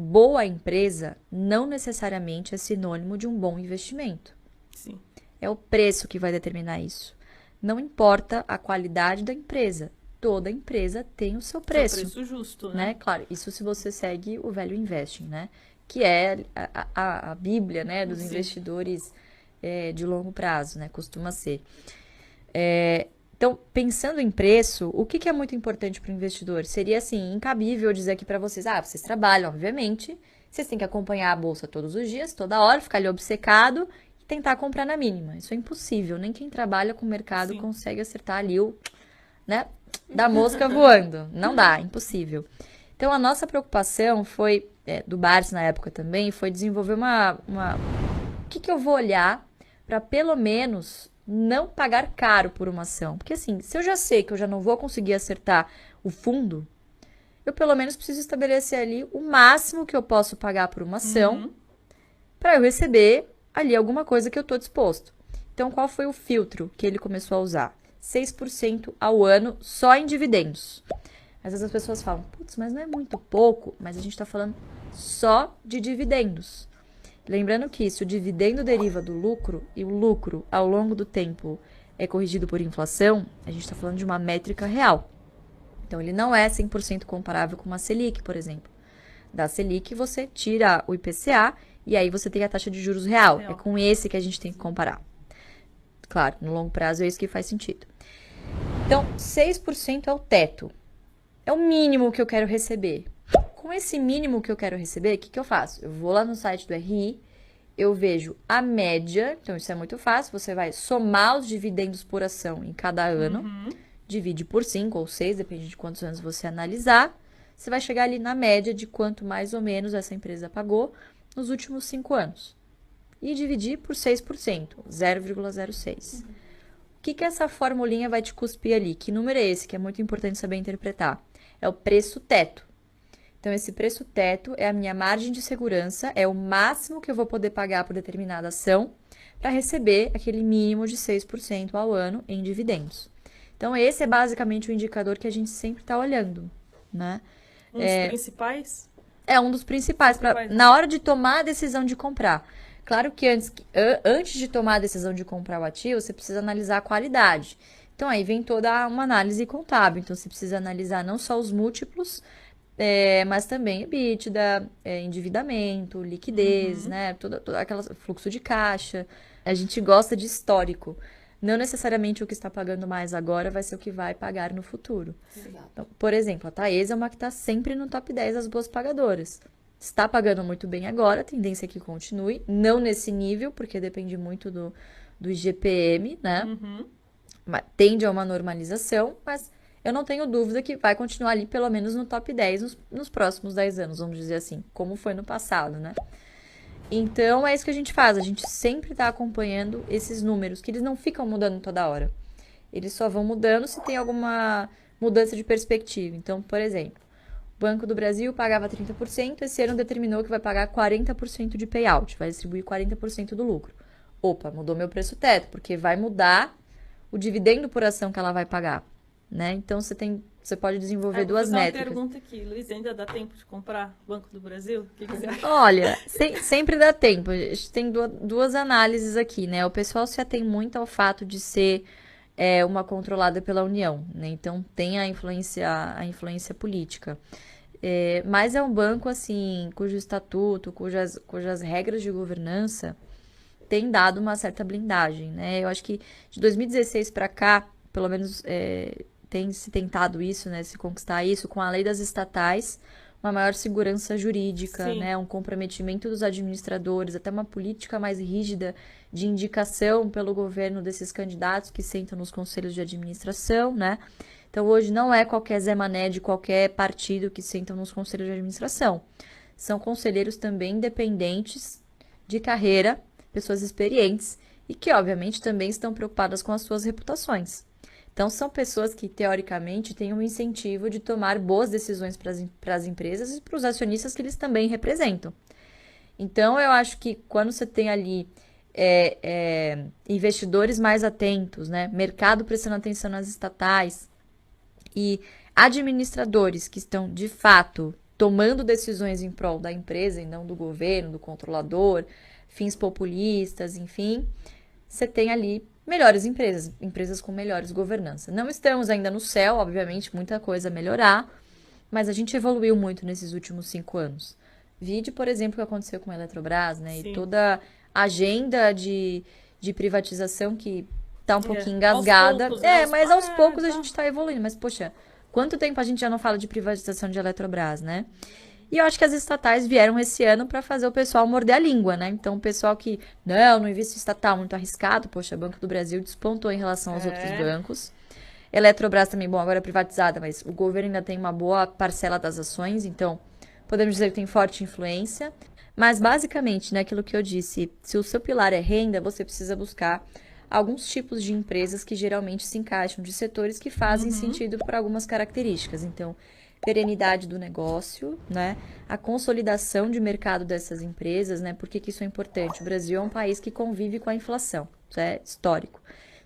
boa empresa não necessariamente é sinônimo de um bom investimento. Sim. É o preço que vai determinar isso. Não importa a qualidade da empresa. Toda empresa tem o seu Seu preço, preço justo, né? né? Claro, isso se você segue o Value Investing, né? Que é a bíblia, né, dos Sim. investidores de longo prazo, né? Costuma ser. Então, pensando em preço, o que é muito importante para o investidor? Seria, assim, incabível dizer aqui para vocês, vocês trabalham, obviamente, vocês têm que acompanhar a bolsa todos os dias, toda hora, ficar ali obcecado e tentar comprar na mínima. Isso é impossível, nem quem trabalha com o mercado Sim. consegue acertar ali né, da mosca voando. Não dá, impossível. Então, a nossa preocupação foi, do Barsi na época também, foi desenvolver o que eu vou olhar para pelo menos não pagar caro por uma ação. Porque assim, se eu já sei que eu já não vou conseguir acertar o fundo, eu pelo menos preciso estabelecer ali o máximo que eu posso pagar por uma ação para eu receber ali alguma coisa que eu estou disposto. Então, qual foi o filtro que ele começou a usar? 6% ao ano só em dividendos. Às vezes as pessoas falam, putz, mas não é muito pouco, mas a gente está falando só de dividendos. Lembrando que se o dividendo deriva do lucro e o lucro ao longo do tempo é corrigido por inflação, a gente está falando de uma métrica real. Então ele não é 100% comparável com uma Selic, por exemplo. Da Selic você tira o IPCA e aí você tem a taxa de juros real. É com esse que a gente tem que comparar. Claro, no longo prazo é isso que faz sentido. Então, 6% é o teto. É o mínimo que eu quero receber. Com esse mínimo que eu quero receber, o que eu faço? Eu vou lá no site do RI, eu vejo a média, então isso é muito fácil, você vai somar os dividendos por ação em cada ano, divide por 5 ou 6, depende de quantos anos você analisar, você vai chegar ali na média de quanto mais ou menos essa empresa pagou nos últimos 5 anos. E dividir por 6%, 0,06. O que essa formulinha vai te cuspir ali? Que número é esse? Que é muito importante saber interpretar. É o preço teto. Então, esse preço teto é a minha margem de segurança, é o máximo que eu vou poder pagar por determinada ação para receber aquele mínimo de 6% ao ano em dividendos. Então, esse é basicamente o indicador que a gente sempre está olhando, né? Um dos principais? É um dos principais, na hora de tomar a decisão de comprar. Claro que antes de tomar a decisão de comprar o ativo, você precisa analisar a qualidade. Então, aí vem toda uma análise contábil. Então, você precisa analisar não só os múltiplos, mas também EBITDA, endividamento, liquidez, né? Todo aquele fluxo de caixa. A gente gosta de histórico. Não necessariamente o que está pagando mais agora vai ser o que vai pagar no futuro. Então, por exemplo, a Taesa é uma que está sempre no top 10 das boas pagadoras. Está pagando muito bem agora, a tendência é que continue. Não nesse nível, porque depende muito do IGPM, né? Tende a uma normalização, mas eu não tenho dúvida que vai continuar ali pelo menos no top 10 nos próximos 10 anos, vamos dizer assim, como foi no passado, né? Então, é isso que a gente faz, a gente sempre está acompanhando esses números, que eles não ficam mudando toda hora. Eles só vão mudando se tem alguma mudança de perspectiva. Então, por exemplo, o Banco do Brasil pagava 30%, esse ano determinou que vai pagar 40% de payout, vai distribuir 40% do lucro. Opa, mudou meu preço teto, porque vai mudar o dividendo por ação que ela vai pagar, né? Então você pode desenvolver duas métricas. Uma pergunta aqui, Luiz, ainda dá tempo de comprar Banco do Brasil? O que você acha? Olha, sempre dá tempo. A gente tem duas análises aqui, né? O pessoal se atém muito ao fato de ser uma controlada pela União, né? Então tem a influência política. Mas é um banco, assim, cujo estatuto, cujas regras de governança tem dado uma certa blindagem, né? Eu acho que de 2016 para cá, pelo menos tem se tentado isso, né? Se conquistar isso com a lei das estatais, uma maior segurança jurídica, né? Um comprometimento dos administradores, até uma política mais rígida de indicação pelo governo desses candidatos que sentam nos conselhos de administração, né? Então, hoje não é qualquer Zé Mané de qualquer partido que sentam nos conselhos de administração. São conselheiros também independentes de carreira, pessoas experientes e que, obviamente, também estão preocupadas com as suas reputações. Então, são pessoas que, teoricamente, têm um incentivo de tomar boas decisões para as empresas e para os acionistas que eles também representam. Então, eu acho que quando você tem ali investidores mais atentos, né, mercado prestando atenção nas estatais e administradores que estão, de fato, tomando decisões em prol da empresa e não do governo, do controlador, fins populistas, enfim, você tem ali melhores empresas, empresas com melhores governança. Não estamos ainda no céu, obviamente, muita coisa a melhorar, mas a gente evoluiu muito nesses últimos 5 anos. Vide, por exemplo, o que aconteceu com a Eletrobras, né? Sim. E toda a agenda de privatização que tá um pouquinho Aos engasgada. poucos, né? Mas aos poucos a tá. gente tá evoluindo. Mas, poxa, quanto tempo a gente já não fala de privatização de Eletrobras, né? E eu acho que as estatais vieram esse ano para fazer o pessoal morder a língua, né? Então, o pessoal que, não investe em estatal, muito arriscado. Poxa, Banco do Brasil despontou em relação aos outros bancos. Eletrobras também, bom, agora é privatizada, mas o governo ainda tem uma boa parcela das ações, então podemos dizer que tem forte influência. Mas, basicamente, né, aquilo que eu disse, se o seu pilar é renda, você precisa buscar alguns tipos de empresas que geralmente se encaixam de setores que fazem sentido por algumas características. Então, perenidade do negócio, né? A consolidação de mercado dessas empresas, né? Por que que isso é importante? O Brasil é um país que convive com a inflação, isso é histórico.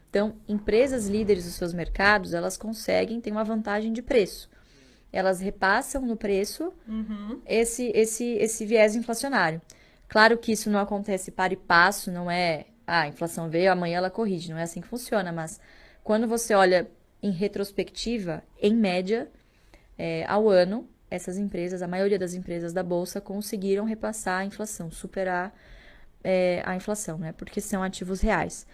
Então, empresas líderes dos seus mercados, elas conseguem ter uma vantagem de preço. Elas repassam no preço esse viés inflacionário. Claro que isso não acontece para e passo, não é, a inflação veio, amanhã ela corrige, não é assim que funciona, mas quando você olha em retrospectiva, em média, ao ano, essas empresas, a maioria das empresas da Bolsa conseguiram repassar a inflação, superar a inflação, né? Porque são ativos reais.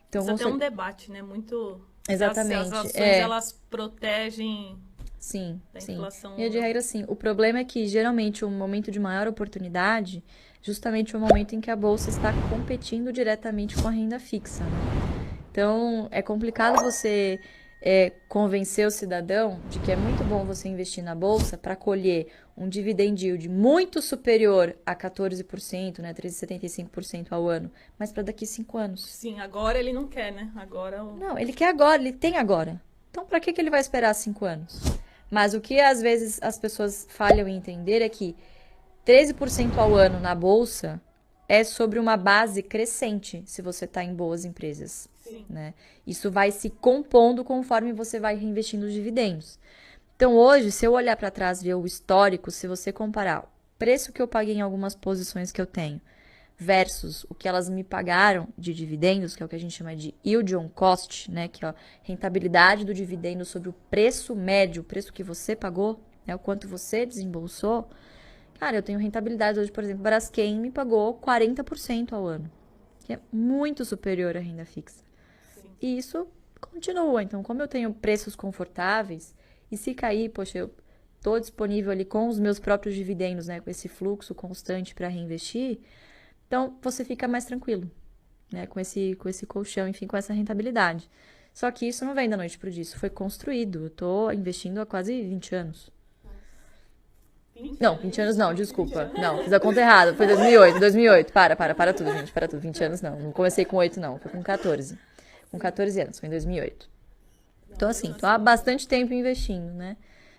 Então, Isso até é um debate, né? Muito... Exatamente. As ações, elas protegem Sim, da sim. inflação. E de regra, sim. O problema é que, geralmente, o momento de maior oportunidade, justamente o momento em que a bolsa está competindo diretamente com a renda fixa, né? Então, é complicado você convencer o cidadão de que é muito bom você investir na bolsa para colher um dividend yield muito superior a 14%, né, 13,75% ao ano, mas para daqui 5 anos. Sim, agora ele não quer, né? Agora Não, ele quer agora, ele tem agora. Então, para que ele vai esperar 5 anos? Mas o que às vezes as pessoas falham em entender é que 13% ao ano na bolsa é sobre uma base crescente, se você está em boas empresas. Sim. Né? Isso vai se compondo conforme você vai reinvestindo os dividendos. Então, hoje, se eu olhar para trás e ver o histórico, se você comparar o preço que eu paguei em algumas posições que eu tenho versus o que elas me pagaram de dividendos, que é o que a gente chama de yield on cost, né, que é a rentabilidade do dividendo sobre o preço médio, o preço que você pagou, né, o quanto você desembolsou. Cara, eu tenho rentabilidade hoje, por exemplo, Braskem me pagou 40% ao ano, que é muito superior à renda fixa. Sim. E isso continua. Então, como eu tenho preços confortáveis, e se cair, poxa, eu estou disponível ali com os meus próprios dividendos, né, com esse fluxo constante para reinvestir, então você fica mais tranquilo, né, com esse colchão, enfim, com essa rentabilidade. Só que isso não vem da noite pro dia, isso foi construído. Eu estou investindo há quase 20 anos. Não, 20 anos não, desculpa. Não, fiz a conta errada. Foi 2008. Para tudo, gente. Para tudo. 20 anos não. Não comecei com 8, não. Foi com 14. Com 14 anos, foi em 2008. Então, assim, tô há bastante tempo investindo, né?